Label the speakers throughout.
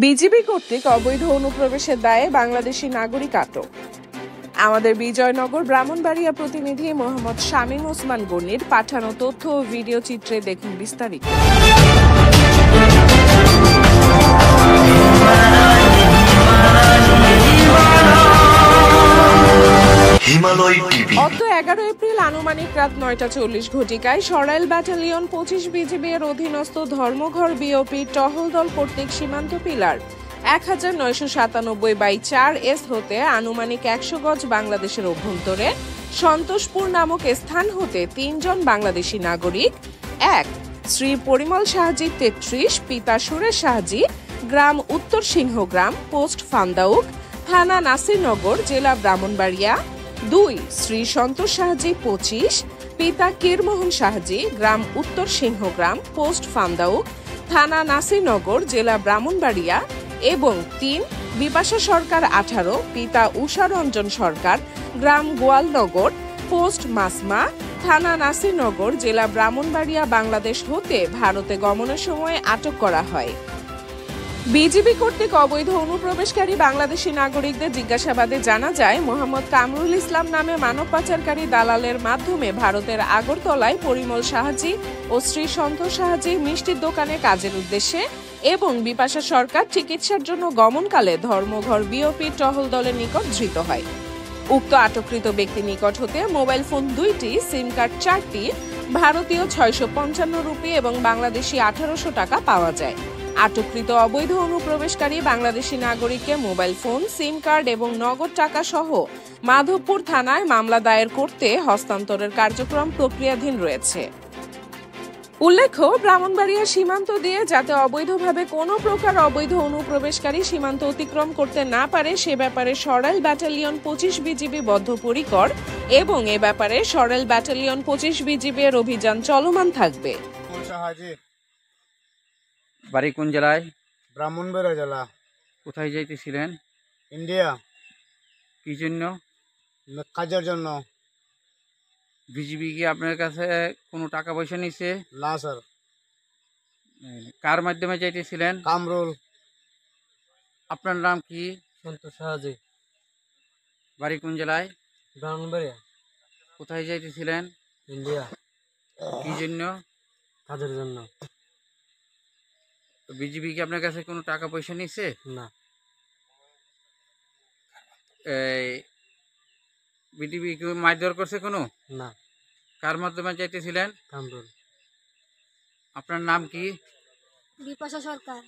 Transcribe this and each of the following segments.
Speaker 1: BGB কর্তৃক অবৈধ অনুপ্রবেশের দায়ে বাংলাদেশি নাগরিক আটক। আমাদের বিজয়নগর ব্রাহ্মণবাড়িয়া প্রতিনিধি মোহাম্মদ শামীম ওসমান গনির পাঠানো তথ্য ও ভিডিও চিত্রে দেখুন বিস্তারিত। গত 11 এপ্রিল আনুমানিক রাত 9:40 ঘটিকায় সরাইল ব্যাটালিয়ন 25 বিজিবি এর অধীনস্থ ধর্মঘর বিওপি টহল দল কর্তৃক সীমান্ত পিলার 1997/4 হতে আনুমানিক 100 গজ বাংলাদেশের অভ্যন্তরে সন্তোষপুর নামক স্থান হতে 3 জন বাংলাদেশি নাগরিক, 1 শ্রী পরিমল সাহাজি 33, পিতা সুরেশ সাহাজি, গ্রাম উত্তর সিংহগ্রাম, পোস্ট ফান্দাউক, থানা নাসিরনগর, জেলা ব্রাহ্মণবাড়িয়া, 2 শ্রী সন্তোষ সাহাজি 25, পিতা কীরমোহন সাহাজি, গ্রাম উত্তর সিংহগ্রাম, পোস্ট ফান্দাউক, থানা নাসিরনগর, জেলা ব্রাহ্মণবাড়িয়া এবং 3 বিপাশা সরকার 18, পিতা উষারঞ্জন সরকার, গ্রাম গোয়ালনগর, পোস্ট মাসমা, থানা নাসিরনগর, জেলা ব্রাহ্মণবাড়িয়া বাংলাদেশ হতে ভারতে গমনের সময় আটক করা হয়। বিজিবি কর্তৃক অবৈধ অনুপ্রবেশকারী বাংলাদেশি নাগরিকদের জিজ্ঞাসাবাদে জানা যায়, মোহাম্মদ কামরুল ইসলাম নামে মানব পাচারকারী দালালের মাধ্যমে ভারতের আগরতলায় পরিমল সাহাজি ও শ্রী সন্তোষ সাহাজির মিষ্টির দোকানে কাজের উদ্দেশ্যে এবং বিপাশা সরকার চিকিৎসার জন্য গমনকালে ধর্মঘর বিওপি টহল দলের নিকট ধৃত হয়। উক্ত আটককৃত ব্যক্তির নিকট হতে মোবাইল ফোন 2টি, সিম কার্ড 4টি, ভারতীয় 655 রুপি এবং বাংলাদেশি 1800 টাকা পাওয়া যায়। আটককৃত অবৈধ অনুপ্রবেশকারী বাংলাদেশি নাগরিককে মোবাইল ফোন, সিম কার্ড এবং নগদ টাকা সহ মাধবপুর থানায় মামলা দায়ের করতে হস্তান্তরের কার্যক্রম প্রক্রিয়াধীন রয়েছে। উল্লেখ্য, ব্রাহ্মণবাড়িয়া সীমান্ত দিয়ে যাতে অবৈধভাবে কোনো প্রকার অবৈধ অনুপ্রবেশকারী সীমান্ত অতিক্রম করতে না পারে সে ব্যাপারে সরাইল ব্যাটালিয়ন 25 বিজিবি বদ্ধপরিকর এবং এ ব্যাপারে সরাইল ব্যাটালিয়ন 25 বিজিবি এর অভিযান চলমান থাকবে।
Speaker 2: বাড়ি কোন জেলায়?
Speaker 3: ব্রাহ্মণবাড়িয়া জেলা।
Speaker 2: কোথায় যাইতেছিলেন?
Speaker 3: ইন্ডিয়া।
Speaker 2: কি জন্য?
Speaker 3: কাজের জন্য।
Speaker 2: বিজিবি কি আপনার কাছে কোনো টাকা পয়সা নিছে?
Speaker 3: না স্যার।
Speaker 2: কার মাধ্যমে যাইতেছিলেন?
Speaker 3: কামরুল।
Speaker 2: আপনার নাম কি?
Speaker 4: সন্তোষ সাহাজি।
Speaker 2: বাড়ি কোন জেলায়?
Speaker 4: ব্রাহ্মণবাড়িয়া।
Speaker 2: কোথায় যাইতেছিলেন?
Speaker 4: ইন্ডিয়া।
Speaker 2: কি জন্য?
Speaker 4: কাজের জন্য।
Speaker 2: বিজিবি কি আপনার কাছে কোনো টাকা পয়সা নিছে?
Speaker 4: না।
Speaker 2: বিজিবি কি মারধর করছে কোনো?
Speaker 4: না।
Speaker 2: কার মাধ্যমে যাইতেছিলেন?
Speaker 4: কামরুল।
Speaker 2: আপনার নাম কি?
Speaker 5: বিপাশা সরকার।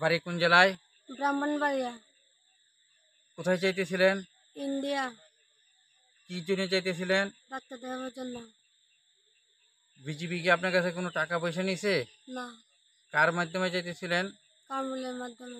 Speaker 2: বাড়ি কোন জেলায়?
Speaker 5: ব্রাহ্মণবাড়িয়া।
Speaker 2: কোথায় যাইতেছিলেন?
Speaker 5: ইন্ডিয়া।
Speaker 2: কি জন্য যাইতেছিলেন?
Speaker 5: ডাক্তার দেখানোর জন্য।
Speaker 2: বিজিবি কি আপনার কাছে কোনো টাকা পয়সা নিছে?
Speaker 5: না।
Speaker 2: কার মাধ্যমে যাইতেছিলেন?
Speaker 5: কামরুলের মাধ্যমে।